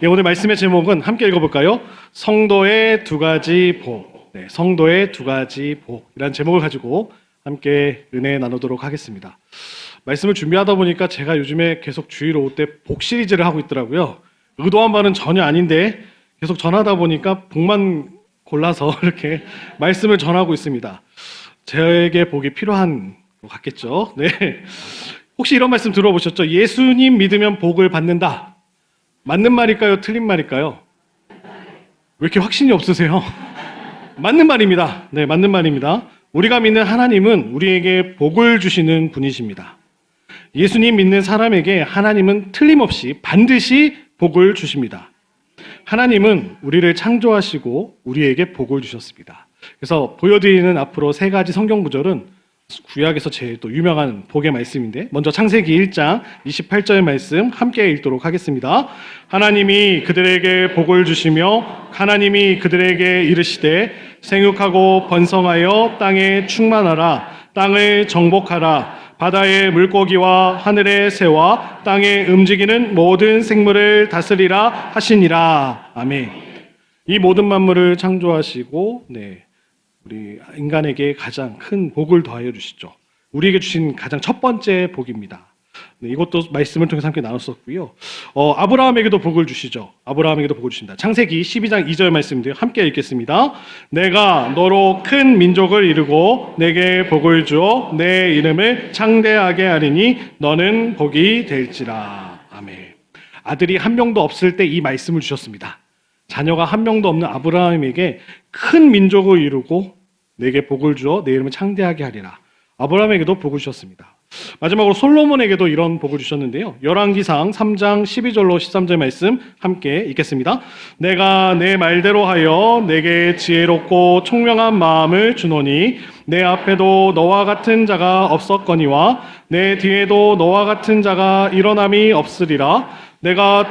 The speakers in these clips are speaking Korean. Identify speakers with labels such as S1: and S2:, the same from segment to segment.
S1: 예, 오늘 말씀의 제목은 함께 읽어볼까요? 성도의 두 가지 복. 네, 성도의 두 가지 복이라는 제목을 가지고 함께 은혜 나누도록 하겠습니다. 말씀을 준비하다 보니까 제가 요즘에 계속 주의로 올 때 복 시리즈를 하고 있더라고요. 의도한 바는 전혀 아닌데 계속 전하다 보니까 복만 골라서 이렇게 말씀을 전하고 있습니다. 저에게 복이 필요한 것 같겠죠? 네. 혹시 이런 말씀 들어보셨죠? 예수님 믿으면 복을 받는다. 맞는 말일까요? 틀린 말일까요? 왜 이렇게 확신이 없으세요? 맞는 말입니다. 네, 맞는 말입니다. 우리가 믿는 하나님은 우리에게 복을 주시는 분이십니다. 예수님 믿는 사람에게 하나님은 틀림없이 반드시 복을 주십니다. 하나님은 우리를 창조하시고 우리에게 복을 주셨습니다. 그래서 보여드리는 앞으로 세 가지 성경 구절은 구약에서 제일 또 유명한 복의 말씀인데, 먼저 창세기 1장 28절의 말씀 함께 읽도록 하겠습니다. 하나님이 그들에게 복을 주시며 하나님이 그들에게 이르시되 생육하고 번성하여 땅에 충만하라. 땅을 정복하라. 바다의 물고기와 하늘의 새와 땅에 움직이는 모든 생물을 다스리라 하시니라. 아멘. 이 모든 만물을 창조하시고 우리 인간에게 가장 큰 복을 더하여 주시죠. 우리에게 주신 가장 첫 번째 복입니다. 이것도 말씀을 통해서 함께 나눴었고요. 아브라함에게도 복을 주시죠. 아브라함에게도 복을 주신다. 창세기 12장 2절 말씀인데요. 함께 읽겠습니다. 내가 너로 큰 민족을 이루고 내게 복을 주어 내 이름을 창대하게 하리니 너는 복이 될지라. 아멘. 아들이 한 명도 없을 때 이 말씀을 주셨습니다. 자녀가 한 명도 없는 아브라함에게 큰 민족을 이루고 내게 복을 주어 내 이름을 창대하게 하리라. 아브라함에게도 복을 주셨습니다. 마지막으로 솔로몬에게도 이런 복을 주셨는데요. 열왕기상 3장 12절로 13절 말씀 함께 읽겠습니다. 내가 내 말대로 하여 내게 지혜롭고 총명한 마음을 주노니 내 앞에도 너와 같은 자가 없었거니와 내 뒤에도 너와 같은 자가 일어남이 없으리라. 내가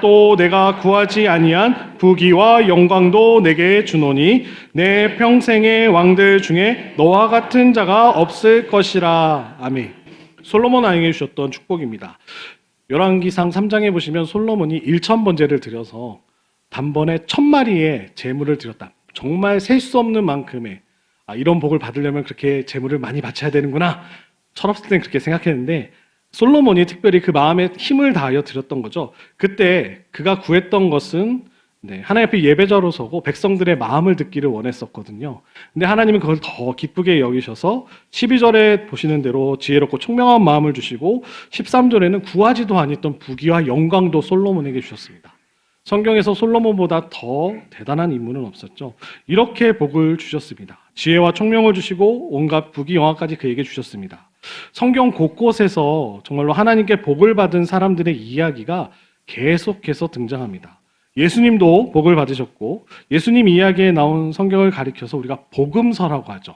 S1: 구하지 아니한 부귀와 영광도 내게 주노니 내 평생의 왕들 중에 너와 같은 자가 없을 것이라. 아멘. 솔로몬 왕에게 주셨던 축복입니다. 열왕기상 3장에 보시면 솔로몬이 1,000번제를 드려서 단번에 1,000마리의 제물을 드렸다. 정말 셀 수 없는 만큼의 이런 복을 받으려면 그렇게 제물을 많이 바쳐야 되는구나. 철없을 땐 그렇게 생각했는데 솔로몬이 특별히 그 마음에 힘을 다하여 드렸던 거죠. 그때 그가 구했던 것은 하나님 앞에 예배자로 서고 백성들의 마음을 듣기를 원했었거든요. 근데 하나님은 그걸 더 기쁘게 여기셔서 12절에 보시는 대로 지혜롭고 총명한 마음을 주시고 13절에는 구하지도 아니했던 부귀와 영광도 솔로몬에게 주셨습니다. 성경에서 솔로몬보다 더 대단한 인물은 없었죠. 이렇게 복을 주셨습니다. 지혜와 총명을 주시고 온갖 부귀 영화까지 그에게 주셨습니다. 성경 곳곳에서 정말로 하나님께 복을 받은 사람들의 이야기가 계속해서 등장합니다. 예수님도 복을 받으셨고 예수님 이야기에 나온 성경을 가리켜서 우리가 복음서라고 하죠.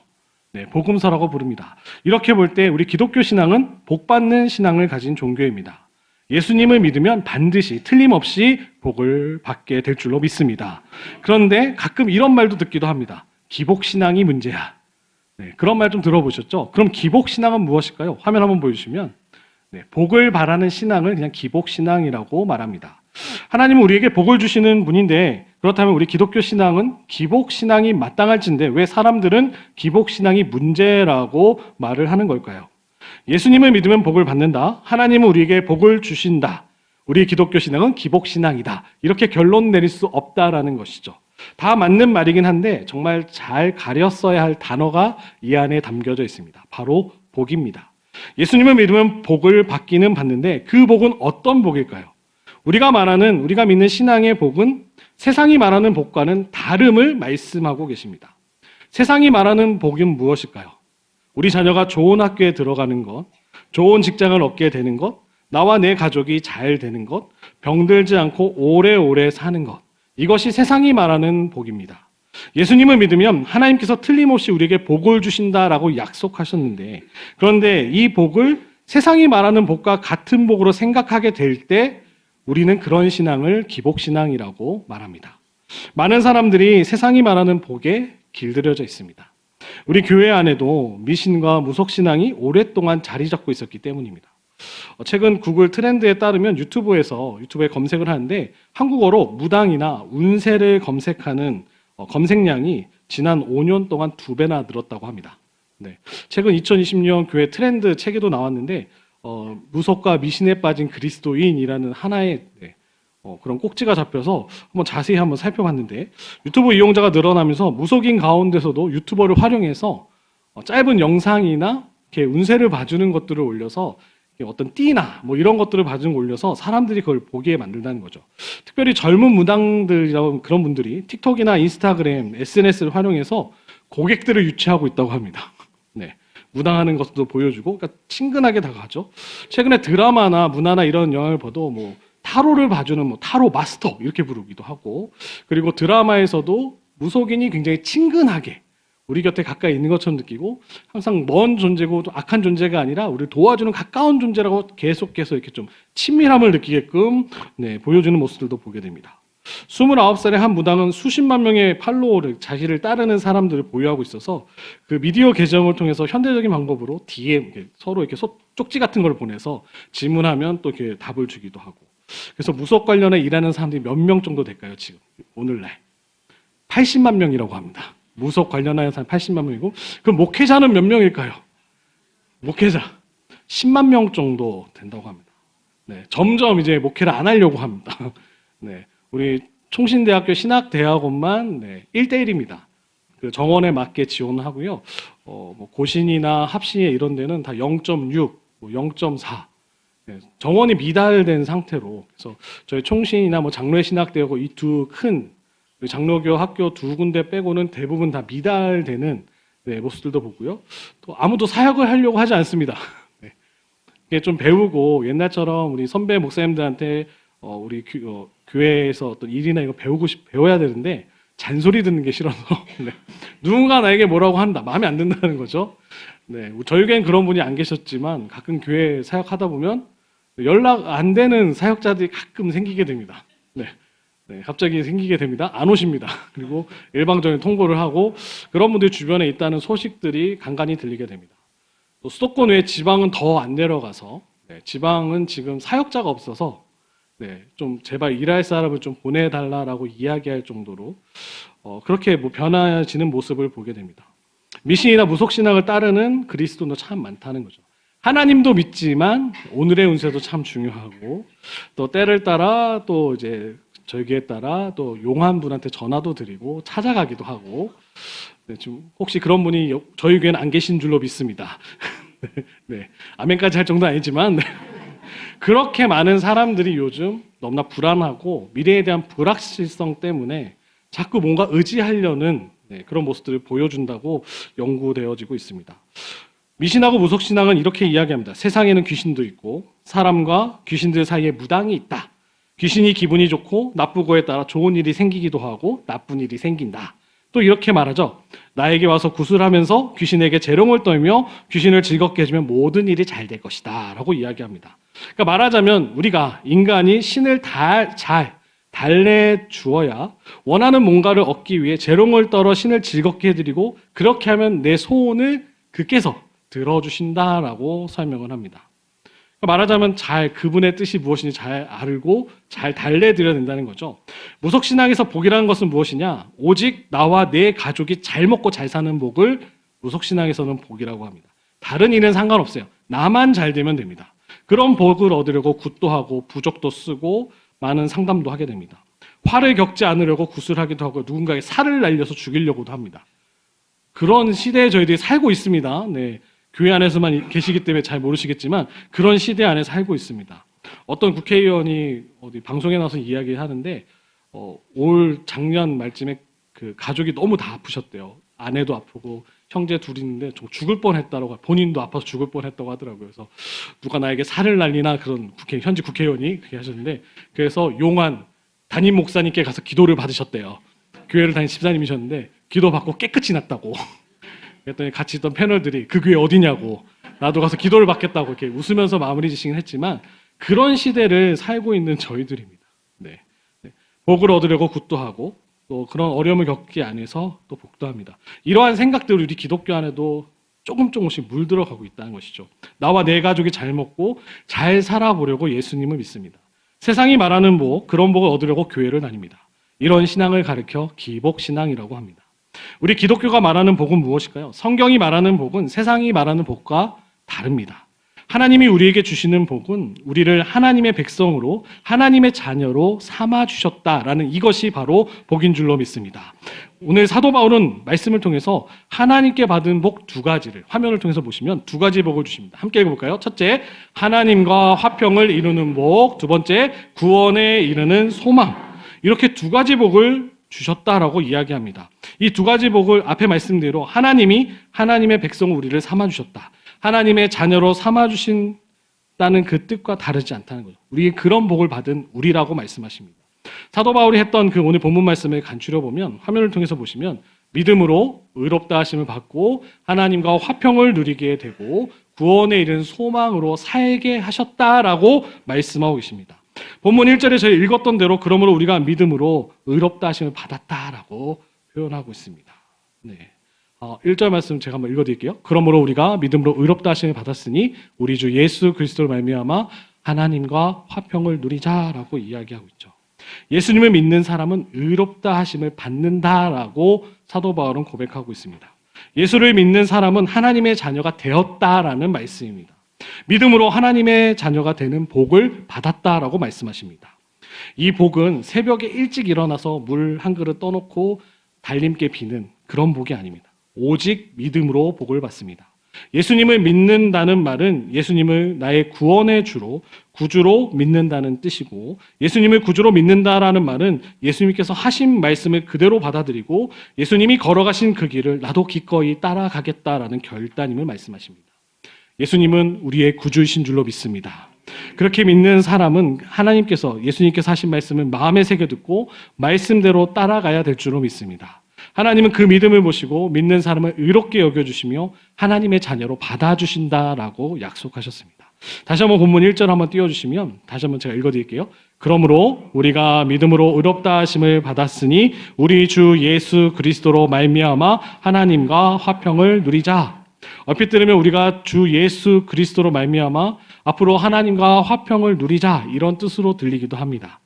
S1: 복음서라고 부릅니다. 이렇게 볼 때 우리 기독교 신앙은 복받는 신앙을 가진 종교입니다. 예수님을 믿으면 반드시 틀림없이 복을 받게 될 줄로 믿습니다. 그런데 가끔 이런 말도 듣기도 합니다. 기복신앙이 문제야. 그런 말 좀 들어보셨죠? 그럼 기복신앙은 무엇일까요? 화면 한번 보여주시면 복을 바라는 신앙을 그냥 기복신앙이라고 말합니다. 하나님은 우리에게 복을 주시는 분인데 그렇다면 우리 기독교 신앙은 기복신앙이 마땅할진데 왜 사람들은 기복신앙이 문제라고 말을 하는 걸까요? 예수님을 믿으면 복을 받는다. 하나님은 우리에게 복을 주신다. 우리 기독교 신앙은 기복신앙이다. 이렇게 결론 내릴 수 없다라는 것이죠. 다 맞는 말이긴 한데 정말 잘 가렸어야 할 단어가 이 안에 담겨져 있습니다. 바로 복입니다. 예수님을 믿으면 복을 받기는 받는데 그 복은 어떤 복일까요? 우리가 믿는 신앙의 복은 세상이 말하는 복과는 다름을 말씀하고 계십니다. 세상이 말하는 복은 무엇일까요? 우리 자녀가 좋은 학교에 들어가는 것, 좋은 직장을 얻게 되는 것, 나와 내 가족이 잘 되는 것, 병들지 않고 오래오래 사는 것. 이것이 세상이 말하는 복입니다. 예수님을 믿으면 하나님께서 틀림없이 우리에게 복을 주신다라고 약속하셨는데 그런데 이 복을 세상이 말하는 복과 같은 복으로 생각하게 될 때 우리는 그런 신앙을 기복신앙이라고 말합니다. 많은 사람들이 세상이 말하는 복에 길들여져 있습니다. 우리 교회 안에도 미신과 무속신앙이 오랫동안 자리 잡고 있었기 때문입니다. 최근 구글 트렌드에 따르면 유튜브에 검색을 하는데 한국어로 무당이나 운세를 검색하는 검색량이 지난 5년 동안 2배나 늘었다고 합니다. 네. 최근 2020년 교회 트렌드 책에도 나왔는데 무속과 미신에 빠진 그리스도인이라는 하나의 그런 꼭지가 잡혀서 한번 자세히 한번 살펴봤는데 유튜브 이용자가 늘어나면서 무속인 가운데서도 유튜버를 활용해서 짧은 영상이나 이렇게 운세를 봐주는 것들을 올려서 어떤 띠나 뭐 이런 것들을 봐주는 걸 올려서 사람들이 그걸 보게 만든다는 거죠. 특별히 젊은 무당들이라는 그런 분들이 틱톡이나 인스타그램, SNS를 활용해서 고객들을 유치하고 있다고 합니다. 네. 무당하는 것도 보여주고, 그러니까 친근하게 다가가죠. 최근에 드라마나 문화나 이런 영화를 봐도 뭐 타로를 봐주는 뭐 타로 마스터 이렇게 부르기도 하고, 그리고 드라마에서도 무속인이 굉장히 친근하게 우리 곁에 가까이 있는 것처럼 느끼고 항상 먼 존재고 또 악한 존재가 아니라 우리를 도와주는 가까운 존재라고 계속해서 이렇게 좀 친밀함을 느끼게끔 보여주는 모습들도 보게 됩니다. 29살의 한 무당은 수십만 명의 팔로워를 자신을 따르는 사람들을 보유하고 있어서 그 미디어 계정을 통해서 현대적인 방법으로 DM 서로 이렇게 쪽지 같은 걸 보내서 질문하면 또 이렇게 답을 주기도 하고. 그래서 무속 관련해 일하는 사람들이 몇 명 정도 될까요? 지금 오늘날 80만 명이라고 합니다. 무속 관련하는 사람 80만 명이고, 그럼 목회자는 몇 명일까요? 목회자 10만 명 정도 된다고 합니다. 네, 점점 이제 목회를 안 하려고 합니다. 네, 우리 총신대학교 신학대학원만 1대1입니다. 그 정원에 맞게 지원을 하고요. 뭐 고신이나 합신에 이런 데는 다 0.6, 뭐 0.4. 네, 정원이 미달된 상태로, 그래서 저희 총신이나 뭐 장로의 신학대하고 이 두 큰 장로교 학교 두 군데 빼고는 대부분 다 미달되는 모습들도 보고요. 또 아무도 사역을 하려고 하지 않습니다. 이게 좀 배우고 옛날처럼 우리 선배 목사님들한테 우리 교회에서 어떤 일이나 이거 배워야 되는데 잔소리 듣는 게 싫어서 누군가 나에게 뭐라고 한다, 마음에 안 든다는 거죠. 네, 저희 교회는 그런 분이 안 계셨지만 가끔 교회 사역하다 보면 연락 안 되는 사역자들이 가끔 생기게 됩니다. 네, 갑자기 생기게 됩니다. 안 오십니다. 그리고 일방적인 통보를 하고 그런 분들이 주변에 있다는 소식들이 간간히 들리게 됩니다. 또 수도권 외에 지방은 더 안 내려가서 지방은 지금 사역자가 없어서 좀 제발 일할 사람을 좀 보내달라라고 이야기할 정도로 그렇게 뭐 변화지는 모습을 보게 됩니다. 미신이나 무속신앙을 따르는 그리스도도 참 많다는 거죠. 하나님도 믿지만 오늘의 운세도 참 중요하고 또 때를 따라 또 이제 절기에 따라 또 용한 분한테 전화도 드리고 찾아가기도 하고 지금 혹시 그런 분이 저희 교회는 안 계신 줄로 믿습니다. 네, 아멘까지 할 정도는 아니지만 그렇게 많은 사람들이 요즘 너무나 불안하고 미래에 대한 불확실성 때문에 자꾸 뭔가 의지하려는 그런 모습들을 보여준다고 연구되어지고 있습니다. 미신하고 무속신앙은 이렇게 이야기합니다. 세상에는 귀신도 있고 사람과 귀신들 사이에 무당이 있다. 귀신이 기분이 좋고 나쁘고에 따라 좋은 일이 생기기도 하고 나쁜 일이 생긴다. 또 이렇게 말하죠. 나에게 와서 구슬하면서 귀신에게 재롱을 떨며 귀신을 즐겁게 해주면 모든 일이 잘 될 것이다 라고 이야기합니다. 그러니까 말하자면 우리가 인간이 신을 잘 달래주어야 원하는 뭔가를 얻기 위해 재롱을 떨어 신을 즐겁게 해드리고 그렇게 하면 내 소원을 그께서 들어주신다라고 설명을 합니다. 말하자면 그분의 뜻이 무엇인지 잘 알고 잘 달래드려야 된다는 거죠. 무속신앙에서 복이라는 것은 무엇이냐? 오직 나와 내 가족이 잘 먹고 잘 사는 복을 무속신앙에서는 복이라고 합니다. 다른 일은 상관없어요. 나만 잘 되면 됩니다. 그런 복을 얻으려고 굿도 하고 부적도 쓰고 많은 상담도 하게 됩니다. 화를 겪지 않으려고 구슬하기도 하고 누군가에게 살을 날려서 죽이려고도 합니다. 그런 시대에 저희들이 살고 있습니다. 네. 교회 안에서만 계시기 때문에 잘 모르시겠지만 그런 시대 안에 살고 있습니다. 어떤 국회의원이 어디 방송에 나와서 이야기하는데 올 작년 말쯤에 그 가족이 너무 다 아프셨대요. 아내도 아프고 형제 둘이 있는데 좀 죽을 뻔했다고, 본인도 아파서 죽을 뻔했다고 하더라고요. 그래서 누가 나에게 살을 날리나 그런 현지 국회의원이 그렇게 하셨는데 그래서 용한 담임 목사님께 가서 기도를 받으셨대요. 교회를 다닌 집사님이셨는데 기도 받고 깨끗이 났다고. 그랬더니 같이 있던 패널들이 그 교회 어디냐고 나도 가서 기도를 받겠다고 이렇게 웃으면서 마무리 지시긴 했지만 그런 시대를 살고 있는 저희들입니다. 네. 복을 얻으려고 굿도 하고 또 그런 어려움을 겪기 안에서 또 복도 합니다. 이러한 생각들을 우리 기독교 안에도 조금씩 물들어가고 있다는 것이죠. 나와 내 가족이 잘 먹고 잘 살아보려고 예수님을 믿습니다. 세상이 말하는 복, 그런 복을 얻으려고 교회를 다닙니다. 이런 신앙을 가리켜 기복신앙이라고 합니다. 우리 기독교가 말하는 복은 무엇일까요? 성경이 말하는 복은 세상이 말하는 복과 다릅니다. 하나님이 우리에게 주시는 복은 우리를 하나님의 백성으로 하나님의 자녀로 삼아주셨다라는 이것이 바로 복인 줄로 믿습니다. 오늘 사도 바울은 말씀을 통해서 하나님께 받은 복 두 가지를 화면을 통해서 보시면 두 가지 복을 주십니다. 함께 읽어볼까요? 첫째, 하나님과 화평을 이루는 복. 두 번째, 구원에 이르는 소망. 이렇게 두 가지 복을 주셨다라고 이야기합니다. 이 두 가지 복을 앞에 말씀대로 하나님이 하나님의 백성 우리를 삼아주셨다. 하나님의 자녀로 삼아주신다는 그 뜻과 다르지 않다는 거죠. 우리 그런 복을 받은 우리라고 말씀하십니다. 사도 바울이 했던 그 오늘 본문 말씀을 간추려 보면 화면을 통해서 보시면 믿음으로 의롭다 하심을 받고 하나님과 화평을 누리게 되고 구원에 이른 소망으로 살게 하셨다라고 말씀하고 계십니다. 본문 1절에 저희 읽었던 대로 그러므로 우리가 믿음으로 의롭다 하심을 받았다라고 표현하고 있습니다. 네. 1절 말씀 제가 한번 읽어드릴게요. 그러므로 우리가 믿음으로 의롭다 하심을 받았으니 우리 주 예수 그리스도를 말미암아 하나님과 화평을 누리자라고 이야기하고 있죠. 예수님을 믿는 사람은 의롭다 하심을 받는다라고 사도 바울은 고백하고 있습니다. 예수를 믿는 사람은 하나님의 자녀가 되었다라는 말씀입니다. 믿음으로 하나님의 자녀가 되는 복을 받았다라고 말씀하십니다. 이 복은 새벽에 일찍 일어나서 물 한 그릇 떠놓고 달님께 비는 그런 복이 아닙니다. 오직 믿음으로 복을 받습니다. 예수님을 믿는다는 말은 예수님을 나의 구원의 주로, 구주로 믿는다는 뜻이고, 예수님을 구주로 믿는다라는 말은 예수님께서 하신 말씀을 그대로 받아들이고 예수님이 걸어가신 그 길을 나도 기꺼이 따라가겠다라는 결단임을 말씀하십니다. 예수님은 우리의 구주이신 줄로 믿습니다. 그렇게 믿는 사람은 하나님께서 예수님께서 하신 말씀을 마음에 새겨 듣고 말씀대로 따라가야 될 줄로 믿습니다. 하나님은 그 믿음을 보시고 믿는 사람을 의롭게 여겨주시며 하나님의 자녀로 받아주신다라고 약속하셨습니다. 다시 한번 본문 1절 한번 띄워주시면 다시 한번 제가 읽어드릴게요. 그러므로 우리가 믿음으로 의롭다 하심을 받았으니 우리 주 예수 그리스도로 말미암아 하나님과 화평을 누리자. 얼핏 들으면 우리가 주 예수 그리스도로 말미암아 앞으로 하나님과 화평을 누리자 이런 뜻으로 들리기도 합니다.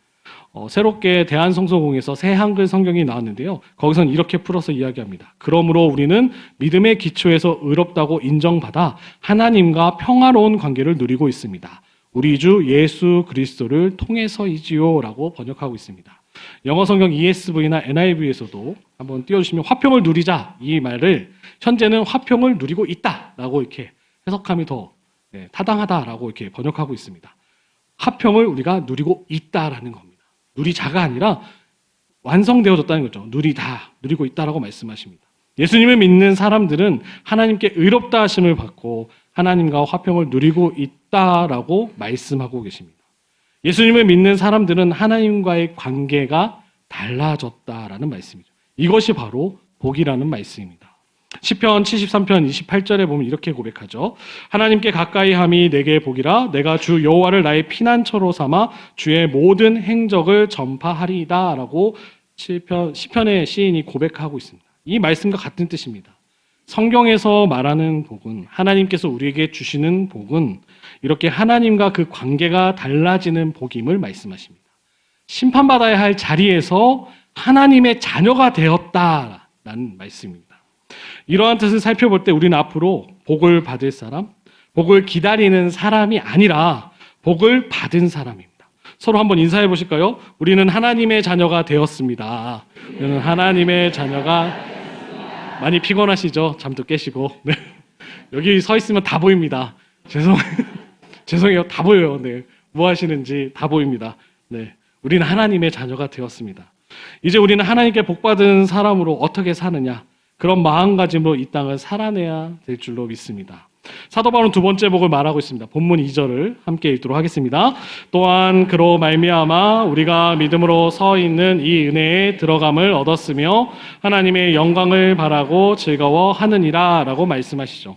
S1: 새롭게 대한성서공에서 새 한글 성경이 나왔는데요. 거기서는 이렇게 풀어서 이야기합니다. 그러므로 우리는 믿음의 기초에서 의롭다고 인정받아 하나님과 평화로운 관계를 누리고 있습니다. 우리 주 예수 그리스도를 통해서이지요 라고 번역하고 있습니다. 영어 성경 ESV나 NIV에서도 한번 띄워주시면 화평을 누리자 이 말을 현재는 화평을 누리고 있다라고 이렇게 해석함이 더 타당하다라고 이렇게 번역하고 있습니다. 화평을 우리가 누리고 있다라는 겁니다. 누리자가 아니라 완성되어졌다는 거죠. 누리고 있다라고 말씀하십니다. 예수님을 믿는 사람들은 하나님께 의롭다 하심을 받고 하나님과 화평을 누리고 있다라고 말씀하고 계십니다. 예수님을 믿는 사람들은 하나님과의 관계가 달라졌다라는 말씀이죠. 이것이 바로 복이라는 말씀입니다. 시편 73편 28절에 보면 이렇게 고백하죠. 하나님께 가까이 함이 내게 복이라 내가 주 여호와를 나의 피난처로 삼아 주의 모든 행적을 전파하리이다 라고 시편의 시인이 고백하고 있습니다. 이 말씀과 같은 뜻입니다. 성경에서 말하는 복은 하나님께서 우리에게 주시는 복은 이렇게 하나님과 그 관계가 달라지는 복임을 말씀하십니다. 심판받아야 할 자리에서 하나님의 자녀가 되었다라는 말씀입니다. 이러한 뜻을 살펴볼 때 우리는 앞으로 복을 받을 사람, 복을 기다리는 사람이 아니라 복을 받은 사람입니다. 서로 한번 인사해 보실까요? 우리는 하나님의 자녀가 되었습니다. 우리는 하나님의 자녀가 많이 피곤하시죠? 잠도 깨시고. 네. 여기 서 있으면 다 보입니다. 죄송해요. 다 보여요. 네. 뭐 하시는지 다 보입니다. 네. 우리는 하나님의 자녀가 되었습니다. 이제 우리는 하나님께 복받은 사람으로 어떻게 사느냐? 그런 마음가짐으로 이 땅을 살아내야 될 줄로 믿습니다. 사도 바울은 두 번째 복을 말하고 있습니다. 본문 2절을 함께 읽도록 하겠습니다. 또한 그로 말미암아 우리가 믿음으로 서 있는 이 은혜에 들어감을 얻었으며 하나님의 영광을 바라고 즐거워하느니라 라고 말씀하시죠.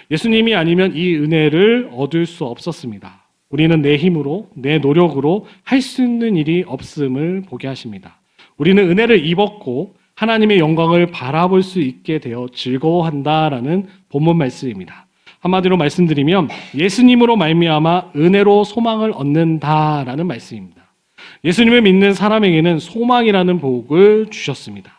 S1: 예수님이 아니면 이 은혜를 얻을 수 없었습니다. 우리는 내 힘으로 내 노력으로 할 수 있는 일이 없음을 보게 하십니다. 우리는 은혜를 입었고 하나님의 영광을 바라볼 수 있게 되어 즐거워한다라는 본문 말씀입니다. 한마디로 말씀드리면 예수님으로 말미암아 은혜로 소망을 얻는다라는 말씀입니다. 예수님을 믿는 사람에게는 소망이라는 복을 주셨습니다.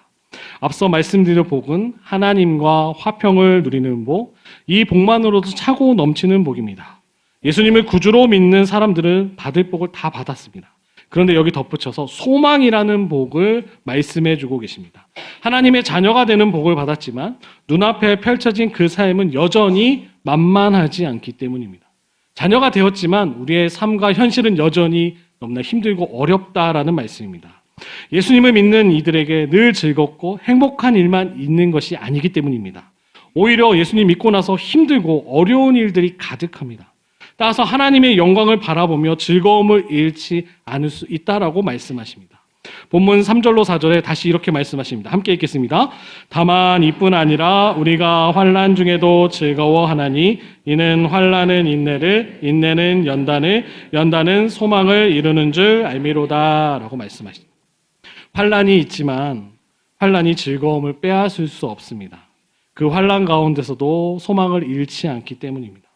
S1: 앞서 말씀드린 복은 하나님과 화평을 누리는 복, 이 복만으로도 차고 넘치는 복입니다. 예수님을 구주로 믿는 사람들은 받을 복을 다 받았습니다. 그런데 여기 덧붙여서 소망이라는 복을 말씀해 주고 계십니다. 하나님의 자녀가 되는 복을 받았지만 눈앞에 펼쳐진 그 삶은 여전히 만만하지 않기 때문입니다. 자녀가 되었지만 우리의 삶과 현실은 여전히 너무나 힘들고 어렵다라는 말씀입니다. 예수님을 믿는 이들에게 늘 즐겁고 행복한 일만 있는 것이 아니기 때문입니다. 오히려 예수님 믿고 나서 힘들고 어려운 일들이 가득합니다. 따라서 하나님의 영광을 바라보며 즐거움을 잃지 않을 수 있다라고 말씀하십니다. 본문 3절로 4절에 다시 이렇게 말씀하십니다. 함께 읽겠습니다. 다만 이뿐 아니라 우리가 환난 중에도 즐거워하나니 이는 환난은 인내를, 인내는 연단을, 연단은 소망을 이루는 줄 알미로다 라고 말씀하십니다. 환난이 있지만 환난이 즐거움을 빼앗을 수 없습니다. 그 환난 가운데서도 소망을 잃지 않기 때문입니다.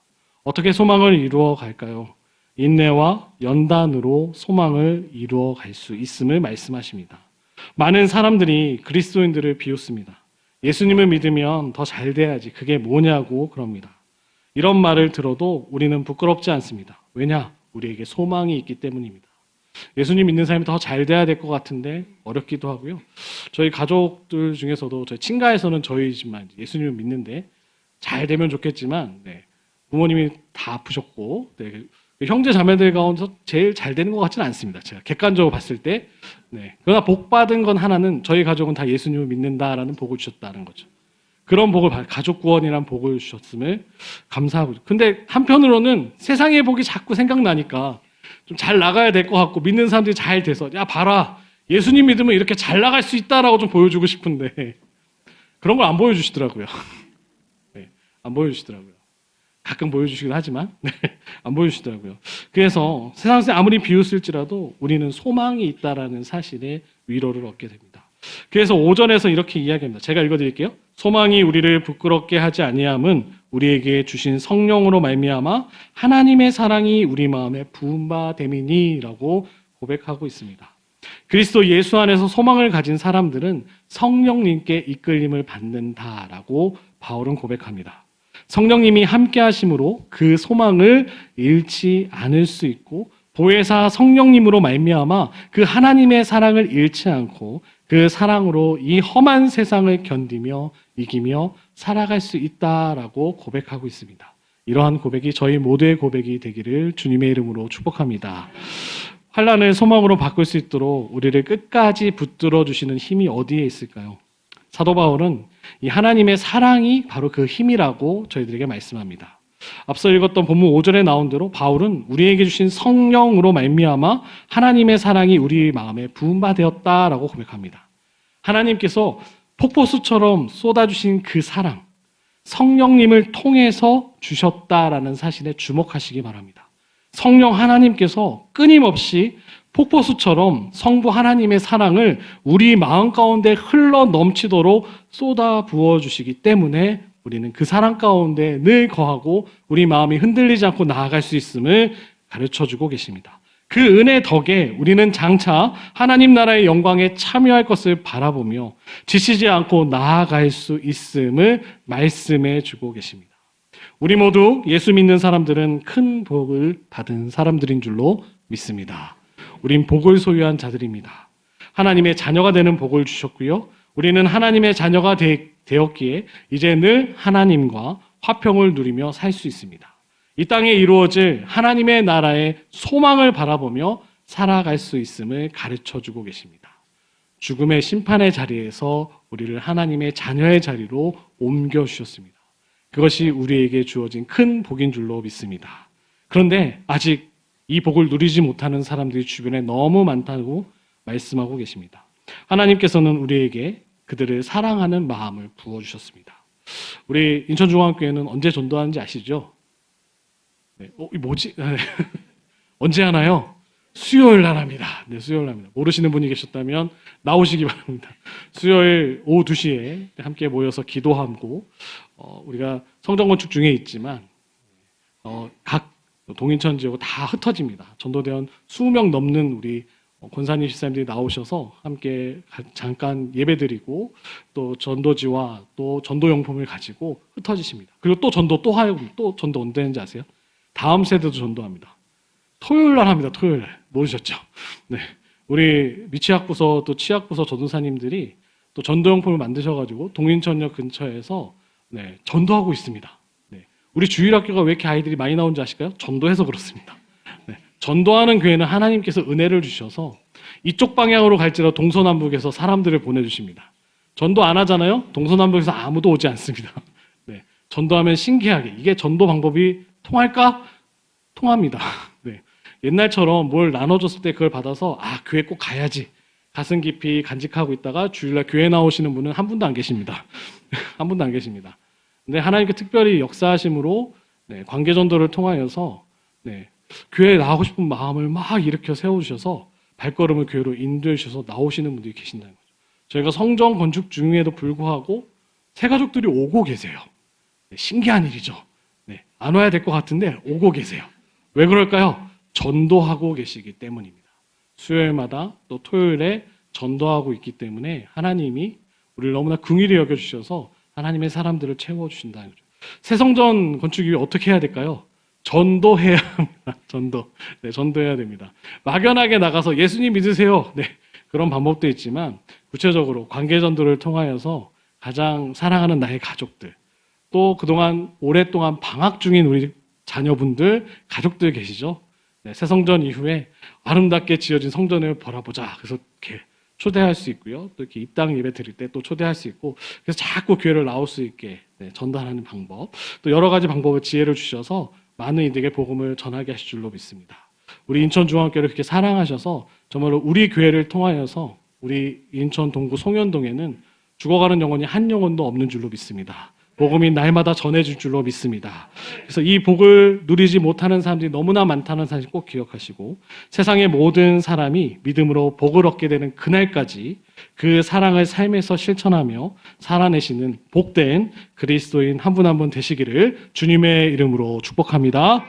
S1: 어떻게 소망을 이루어 갈까요? 인내와 연단으로 소망을 이루어 갈 수 있음을 말씀하십니다. 많은 사람들이 그리스도인들을 비웃습니다. 예수님을 믿으면 더 잘 돼야지. 그게 뭐냐고 그럽니다. 이런 말을 들어도 우리는 부끄럽지 않습니다. 왜냐? 우리에게 소망이 있기 때문입니다. 예수님 믿는 사람이 더 잘 돼야 될 것 같은데 어렵기도 하고요. 저희 가족들 중에서도 저희 친가에서는 저희지만 예수님을 믿는데 잘 되면 좋겠지만 부모님이 다 아프셨고 형제 자매들 가운데서 제일 잘 되는 것 같지는 않습니다. 제가 객관적으로 봤을 때. 그러나 복 받은 건 하나는 저희 가족은 다 예수님을 믿는다라는 복을 주셨다는 거죠. 그런 복을 가족 구원이라는 복을 주셨음을 감사하고. 근데 한편으로는 세상의 복이 자꾸 생각나니까 좀 잘 나가야 될 것 같고 믿는 사람들이 잘 돼서 야 봐라 예수님 믿으면 이렇게 잘 나갈 수 있다라고 좀 보여주고 싶은데 그런 걸 안 보여주시더라고요. 안 보여주시더라고요. 가끔 보여주시긴 하지만 안 보여주시더라고요. 그래서 세상에서 아무리 비웃을지라도 우리는 소망이 있다라는 사실에 위로를 얻게 됩니다. 그래서 5절에서 이렇게 이야기합니다. 제가 읽어드릴게요. 소망이 우리를 부끄럽게 하지 아니함은 우리에게 주신 성령으로 말미암아 하나님의 사랑이 우리 마음에 부은 바 됨이니라고 고백하고 있습니다. 그리스도 예수 안에서 소망을 가진 사람들은 성령님께 이끌림을 받는다라고 바울은 고백합니다. 성령님이 함께 하심으로 그 소망을 잃지 않을 수 있고 보혜사 성령님으로 말미암아 그 하나님의 사랑을 잃지 않고 그 사랑으로 이 험한 세상을 견디며 이기며 살아갈 수 있다라고 고백하고 있습니다. 이러한 고백이 저희 모두의 고백이 되기를 주님의 이름으로 축복합니다. 환난을 소망으로 바꿀 수 있도록 우리를 끝까지 붙들어 주시는 힘이 어디에 있을까요? 사도 바울은 이 하나님의 사랑이 바로 그 힘이라고 저희들에게 말씀합니다. 앞서 읽었던 본문 5절에 나온 대로 바울은 우리에게 주신 성령으로 말미암아 하나님의 사랑이 우리 마음에 부은 바 되었다라고 고백합니다. 하나님께서 폭포수처럼 쏟아주신 그 사랑, 성령님을 통해서 주셨다라는 사실에 주목하시기 바랍니다. 성령 하나님께서 끊임없이 폭포수처럼 성부 하나님의 사랑을 우리 마음 가운데 흘러 넘치도록 쏟아 부어주시기 때문에 우리는 그 사랑 가운데 늘 거하고 우리 마음이 흔들리지 않고 나아갈 수 있음을 가르쳐주고 계십니다. 그 은혜 덕에 우리는 장차 하나님 나라의 영광에 참여할 것을 바라보며 지치지 않고 나아갈 수 있음을 말씀해 주고 계십니다. 우리 모두 예수 믿는 사람들은 큰 복을 받은 사람들인 줄로 믿습니다. 우린 복을 소유한 자들입니다. 하나님의 자녀가 되는 복을 주셨고요. 우리는 하나님의 자녀가 되었기에 이제 늘 하나님과 화평을 누리며 살 수 있습니다. 이 땅에 이루어질 하나님의 나라의 소망을 바라보며 살아갈 수 있음을 가르쳐주고 계십니다. 죽음의 심판의 자리에서 우리를 하나님의 자녀의 자리로 옮겨주셨습니다. 그것이 우리에게 주어진 큰 복인 줄로 믿습니다. 그런데 아직 이 복을 누리지 못하는 사람들이 주변에 너무 많다고 말씀하고 계십니다. 하나님께서는 우리에게 그들을 사랑하는 마음을 부어주셨습니다. 우리 인천중앙교회는 언제 전도하는지 아시죠? 이 뭐지? 언제 하나요? 수요일 날 합니다. 네, 수요일 날 합니다. 모르시는 분이 계셨다면 나오시기 바랍니다. 수요일 오후 2시에 함께 모여서 기도하고 우리가 성전 건축 중에 있지만 각 동인천 지역은 다 흩어집니다. 전도대원 20명 넘는 우리 권사님 집사님들이 나오셔서 함께 잠깐 예배드리고 또 전도지와 또 전도용품을 가지고 흩어지십니다. 그리고 또 전도 또 하고 또 전도 언제 되는지 아세요? 다음 세대도 전도합니다. 토요일 날 합니다. 토요일 날. 모르셨죠? 네. 우리 미취학부서 또 치학부서 전도사님들이 또 전도용품을 만드셔가지고 동인천역 근처에서 네, 전도하고 있습니다. 네. 우리 주일학교가 왜 이렇게 아이들이 많이 나오는지 아실까요? 전도해서 그렇습니다. 네. 전도하는 교회는 하나님께서 은혜를 주셔서 이쪽 방향으로 갈지라도 동서남북에서 사람들을 보내주십니다. 전도 안 하잖아요? 동서남북에서 아무도 오지 않습니다. 네. 전도하면 신기하게 이게 전도 방법이 통할까? 통합니다. 네. 옛날처럼 뭘 나눠줬을 때 그걸 받아서 교회 꼭 가야지 가슴 깊이 간직하고 있다가 주일날 교회 나오시는 분은 한 분도 안 계십니다. 한 분도 안 계십니다. 근데 하나님께 특별히 역사하심으로 네, 관계전도를 통하여서 네, 교회에 나가고 싶은 마음을 막 일으켜 세워주셔서 발걸음을 교회로 인도해 주셔서 나오시는 분들이 계신다는 거죠. 저희가 성전 건축 중에도 불구하고 새가족들이 오고 계세요. 네, 신기한 일이죠. 네, 안 와야 될 것 같은데 오고 계세요. 왜 그럴까요? 전도하고 계시기 때문입니다. 수요일마다 또 토요일에 전도하고 있기 때문에 하나님이 우리를 너무나 긍휼히 여겨주셔서 하나님의 사람들을 채워주신다는 거죠. 새 성전 건축이 어떻게 해야 될까요? 전도해야 합니다. 전도. 네, 전도해야 됩니다. 막연하게 나가서 예수님 믿으세요. 네, 그런 방법도 있지만 구체적으로 관계전도를 통하여서 가장 사랑하는 나의 가족들, 또 그동안 오랫동안 방학 중인 우리 자녀분들, 가족들 계시죠? 네, 새 성전 이후에 아름답게 지어진 성전을 바라보자. 그래서 이렇게 초대할 수 있고요. 또 이렇게 입당 예배 드릴 때 또 초대할 수 있고, 그래서 자꾸 교회를 나올 수 있게 네, 전달하는 방법, 또 여러 가지 방법을 지혜를 주셔서 많은 이들에게 복음을 전하게 하실 줄로 믿습니다. 우리 인천중앙교회를 그렇게 사랑하셔서 정말로 우리 교회를 통하여서 우리 인천 동구 송현동에는 죽어가는 영혼이 한 영혼도 없는 줄로 믿습니다. 복음이 날마다 전해질 줄로 믿습니다. 그래서 이 복을 누리지 못하는 사람들이 너무나 많다는 사실 꼭 기억하시고 세상의 모든 사람이 믿음으로 복을 얻게 되는 그날까지 그 사랑을 삶에서 실천하며 살아내시는 복된 그리스도인 한 분 한 분 되시기를 주님의 이름으로 축복합니다.